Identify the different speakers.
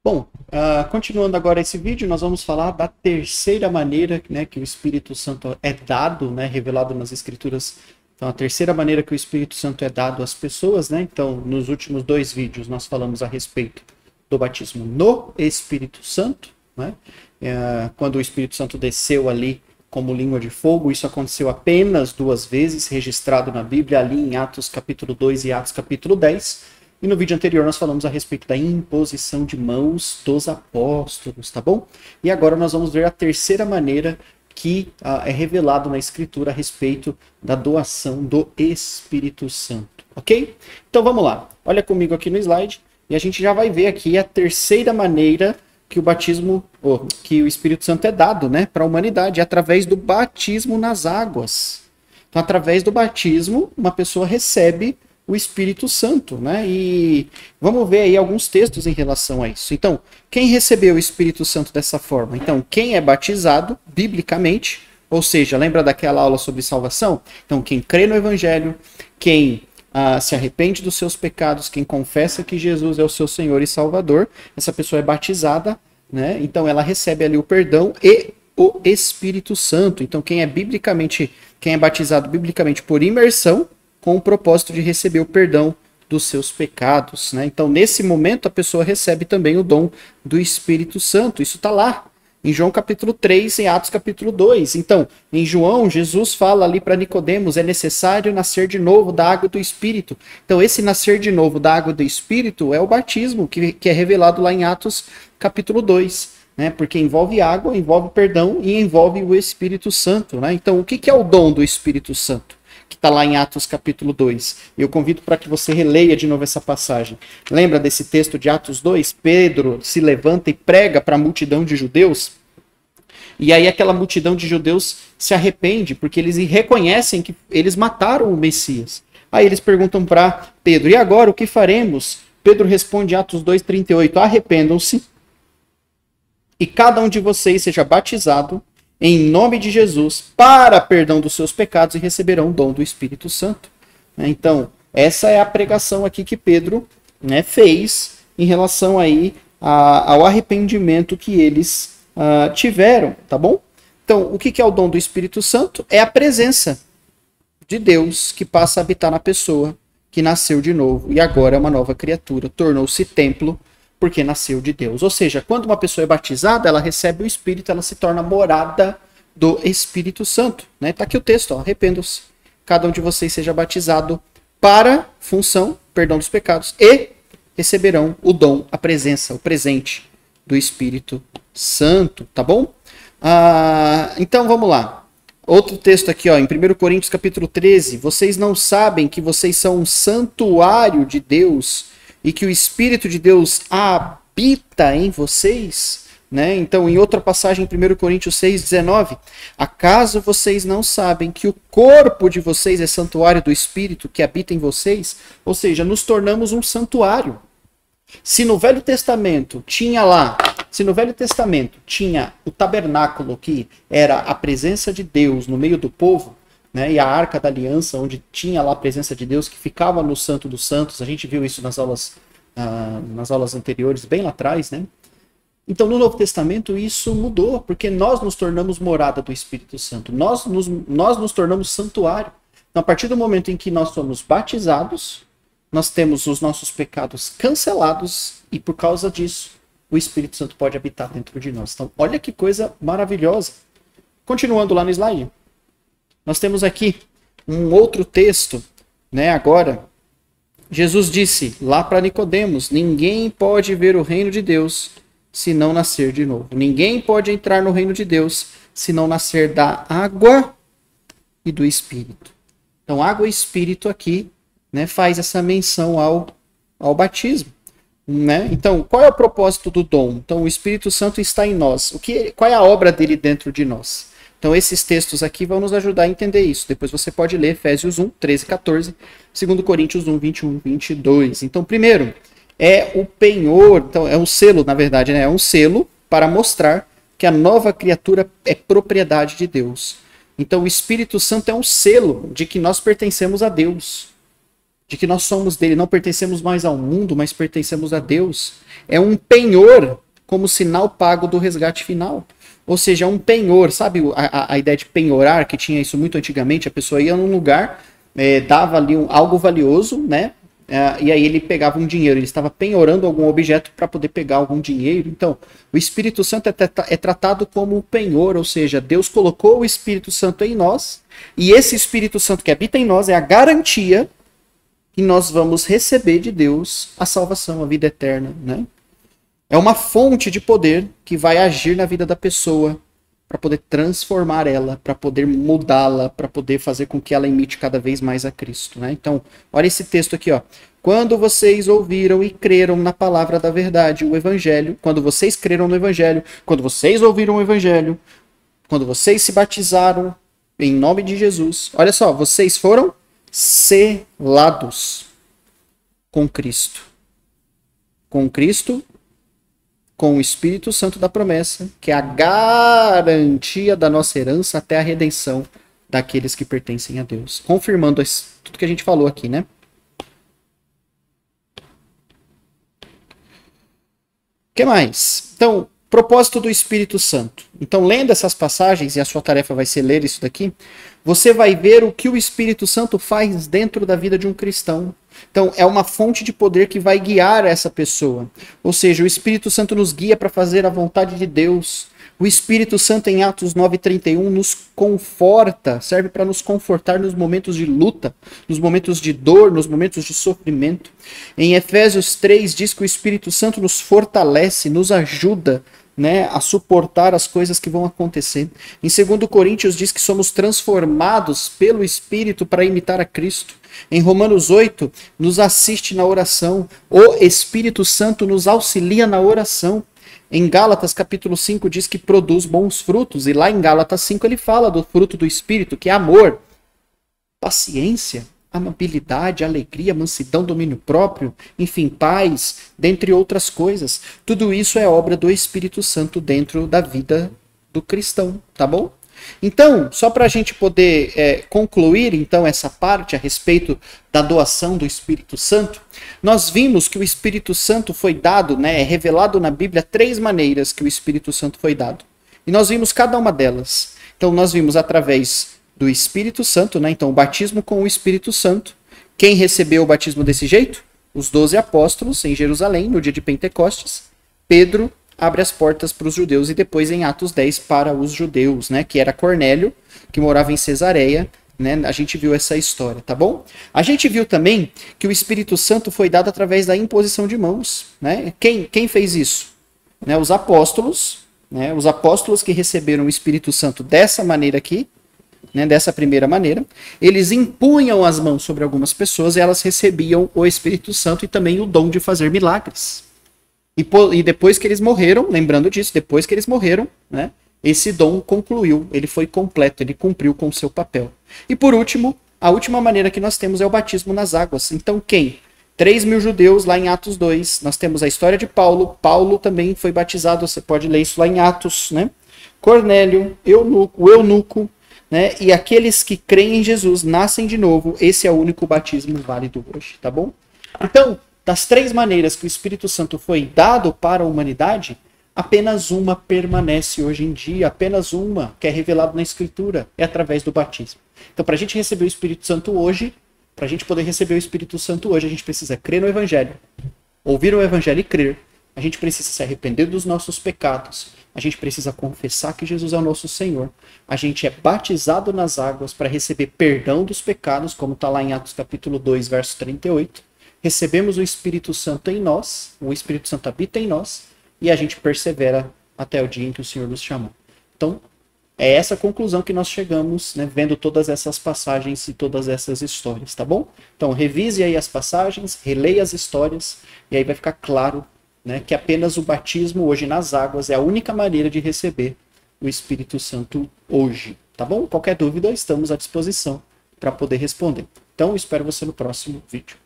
Speaker 1: Bom, continuando agora esse vídeo, nós vamos falar da terceira maneira, né, que o Espírito Santo é dado, né, revelado nas Escrituras. Então, a terceira maneira que o Espírito Santo é dado às pessoas, né? Então, nos últimos dois vídeos, nós falamos a respeito do batismo no Espírito Santo, né? Quando o Espírito Santo desceu ali como língua de fogo, isso aconteceu apenas duas vezes, registrado na Bíblia, ali em Atos capítulo 2 e Atos capítulo 10. E no vídeo anterior nós falamos a respeito da imposição de mãos dos apóstolos, tá bom? E agora nós vamos ver a terceira maneira que é revelado na Escritura a respeito da doação do Espírito Santo, ok? Então vamos lá, olha comigo aqui no slide e a gente já vai ver aqui a terceira maneira que o batismo, que o Espírito Santo é dado, né, para a humanidade, através do batismo nas águas. Então, através do batismo, uma pessoa recebe o Espírito Santo, né? E vamos ver aí alguns textos em relação a isso. Então, quem recebeu o Espírito Santo dessa forma? Então, quem é batizado, biblicamente, ou seja, lembra daquela aula sobre salvação? Então, quem crê no Evangelho, quem se arrepende dos seus pecados, quem confessa que Jesus é o seu Senhor e Salvador, essa pessoa é batizada, né? Então, ela recebe ali o perdão e o Espírito Santo. Então, quem é batizado biblicamente por imersão, com o propósito de receber o perdão dos seus pecados, né? Então, nesse momento, a pessoa recebe também o dom do Espírito Santo. Isso está lá, em João capítulo 3, em Atos capítulo 2. Então, em João, Jesus fala ali para Nicodemos, é necessário nascer de novo da água do Espírito. Então, esse nascer de novo da água do Espírito é o batismo, que é revelado lá em Atos capítulo 2. Né? Porque envolve água, envolve perdão e envolve o Espírito Santo. Né? Então, o que é o dom do Espírito Santo? Que está lá em Atos capítulo 2. Eu convido para que você releia de novo essa passagem. Lembra desse texto de Atos 2? Pedro se levanta e prega para a multidão de judeus. E aí aquela multidão de judeus se arrepende, porque eles reconhecem que eles mataram o Messias. Aí eles perguntam para Pedro, e agora o que faremos? Pedro responde em Atos 2,38, arrependam-se e cada um de vocês seja batizado em nome de Jesus, para perdão dos seus pecados e receberão o dom do Espírito Santo. Então, essa é a pregação aqui que Pedro, né, fez em relação aí ao arrependimento que eles tiveram, tá bom? Então, o que é o dom do Espírito Santo? É a presença de Deus que passa a habitar na pessoa que nasceu de novo e agora é uma nova criatura, tornou-se templo porque nasceu de Deus. Ou seja, quando uma pessoa é batizada, ela recebe o Espírito, ela se torna morada do Espírito Santo. Né? Tá aqui o texto, arrependam-se. Cada um de vocês seja batizado para função, perdão dos pecados, e receberão o dom, a presença, o presente do Espírito Santo, tá bom? Então vamos lá. Outro texto aqui, ó, em 1 Coríntios capítulo 13, vocês não sabem que vocês são um santuário de Deus e que o Espírito de Deus habita em vocês, né? Então, em outra passagem, em 1 Coríntios 6,19, acaso vocês não sabem que o corpo de vocês é santuário do Espírito que habita em vocês? Ou seja, nos tornamos um santuário. Se no Velho Testamento tinha o tabernáculo, que era a presença de Deus no meio do povo, né, e a Arca da Aliança, onde tinha lá a presença de Deus, que ficava no Santo dos Santos. A gente viu isso nas aulas anteriores, bem lá atrás, né? Então, no Novo Testamento, isso mudou, porque nós nos tornamos morada do Espírito Santo. Nós nos tornamos santuário. Então, a partir do momento em que nós somos batizados, nós temos os nossos pecados cancelados e, por causa disso, o Espírito Santo pode habitar dentro de nós. Então, olha que coisa maravilhosa. Continuando lá no slide. Nós temos aqui um outro texto, né? Agora, Jesus disse lá para Nicodemos, ninguém pode ver o reino de Deus se não nascer de novo. Ninguém pode entrar no reino de Deus se não nascer da água e do Espírito. Então, água e Espírito aqui, né, faz essa menção ao batismo. Né? Então, qual é o propósito do dom? Então, o Espírito Santo está em nós. Qual é a obra dele dentro de nós? Então, esses textos aqui vão nos ajudar a entender isso. Depois você pode ler Efésios 1, 13 e 14, 2 Coríntios 1, 21 e 22. Então, primeiro, é o penhor, então é um selo, na verdade, né? É um selo para mostrar que a nova criatura é propriedade de Deus. Então, o Espírito Santo é um selo de que nós pertencemos a Deus. de que nós somos dele, não pertencemos mais ao mundo, mas pertencemos a Deus. É um penhor como sinal pago do resgate final. Ou seja, é um penhor, sabe a ideia de penhorar, que tinha isso muito antigamente, a pessoa ia num lugar, dava ali algo valioso, né? E aí ele pegava um dinheiro, ele estava penhorando algum objeto para poder pegar algum dinheiro. Então, o Espírito Santo é tratado como um penhor, ou seja, Deus colocou o Espírito Santo em nós, e esse Espírito Santo que habita em nós é a garantia que nós vamos receber de Deus a salvação, a vida eterna, né? É uma fonte de poder que vai agir na vida da pessoa para poder transformar ela, para poder mudá-la, para poder fazer com que ela imite cada vez mais a Cristo, né? Então, olha esse texto aqui, ó. Quando vocês ouviram e creram na palavra da verdade, o evangelho, quando vocês creram no evangelho, quando vocês ouviram o evangelho, quando vocês se batizaram em nome de Jesus, olha só, vocês foram selados com Cristo. Com Cristo, com o Espírito Santo da promessa, que é a garantia da nossa herança até a redenção daqueles que pertencem a Deus. Confirmando tudo que a gente falou aqui, né? O que mais? Então, propósito do Espírito Santo. Então, lendo essas passagens, e a sua tarefa vai ser ler isso daqui, você vai ver o que o Espírito Santo faz dentro da vida de um cristão. Então, é uma fonte de poder que vai guiar essa pessoa. Ou seja, o Espírito Santo nos guia para fazer a vontade de Deus. O Espírito Santo, em Atos 9:31, nos conforta, serve para nos confortar nos momentos de luta, nos momentos de dor, nos momentos de sofrimento. Em Efésios 3, diz que o Espírito Santo nos fortalece, nos ajuda, né, a suportar as coisas que vão acontecer. Em 2 Coríntios diz que somos transformados pelo Espírito para imitar a Cristo. Em Romanos 8, nos assiste na oração. O Espírito Santo nos auxilia na oração. Em Gálatas capítulo 5 diz que produz bons frutos. E lá em Gálatas 5 ele fala do fruto do Espírito, que é amor, paciência, amabilidade, alegria, mansidão, domínio próprio, enfim, paz, dentre outras coisas. Tudo isso é obra do Espírito Santo dentro da vida do cristão, tá bom? Então, só para a gente poder concluir então essa parte a respeito da doação do Espírito Santo, nós vimos que o Espírito Santo foi dado, né, é revelado na Bíblia 3 maneiras que o Espírito Santo foi dado. E nós vimos cada uma delas. Então, nós vimos através do Espírito Santo, né? Então, o batismo com o Espírito Santo. Quem recebeu o batismo desse jeito? Os 12 apóstolos em Jerusalém, no dia de Pentecostes. Pedro abre as portas para os judeus e depois em Atos 10 para os judeus, né? Que era Cornélio, que morava em Cesareia, né? A gente viu essa história, tá bom? A gente viu também que o Espírito Santo foi dado através da imposição de mãos, né? Quem fez isso? Né? Os apóstolos, né? Os apóstolos que receberam o Espírito Santo dessa maneira aqui, né, dessa primeira maneira, eles impunham as mãos sobre algumas pessoas e elas recebiam o Espírito Santo e também o dom de fazer milagres. E depois que eles morreram, lembrando disso, depois que eles morreram, né, esse dom concluiu, ele foi completo, ele cumpriu com o seu papel. E por último, a última maneira que nós temos é o batismo nas águas. Então quem? 3.000 judeus lá em Atos 2, nós temos a história de Paulo, Paulo também foi batizado, você pode ler isso lá em Atos, né? Cornélio, o eunuco, né? E aqueles que creem em Jesus nascem de novo. Esse é o único batismo válido hoje, tá bom? Então, das 3 maneiras que o Espírito Santo foi dado para a humanidade, apenas uma permanece hoje em dia, apenas uma que é revelada na Escritura, é através do batismo. Então, para a gente receber o Espírito Santo hoje, para a gente poder receber o Espírito Santo hoje, a gente precisa crer no Evangelho, ouvir o Evangelho e crer. A gente precisa se arrepender dos nossos pecados. A gente precisa confessar que Jesus é o nosso Senhor. A gente é batizado nas águas para receber perdão dos pecados, como está lá em Atos capítulo 2, verso 38. Recebemos o Espírito Santo em nós, o Espírito Santo habita em nós, e a gente persevera até o dia em que o Senhor nos chamou. Então, é essa conclusão que nós chegamos, né, vendo todas essas passagens e todas essas histórias, tá bom? Então, revise aí as passagens, releia as histórias, e aí vai ficar claro, né, que apenas o batismo hoje nas águas é a única maneira de receber o Espírito Santo hoje, tá bom? Qualquer dúvida, estamos à disposição para poder responder. Então, espero você no próximo vídeo.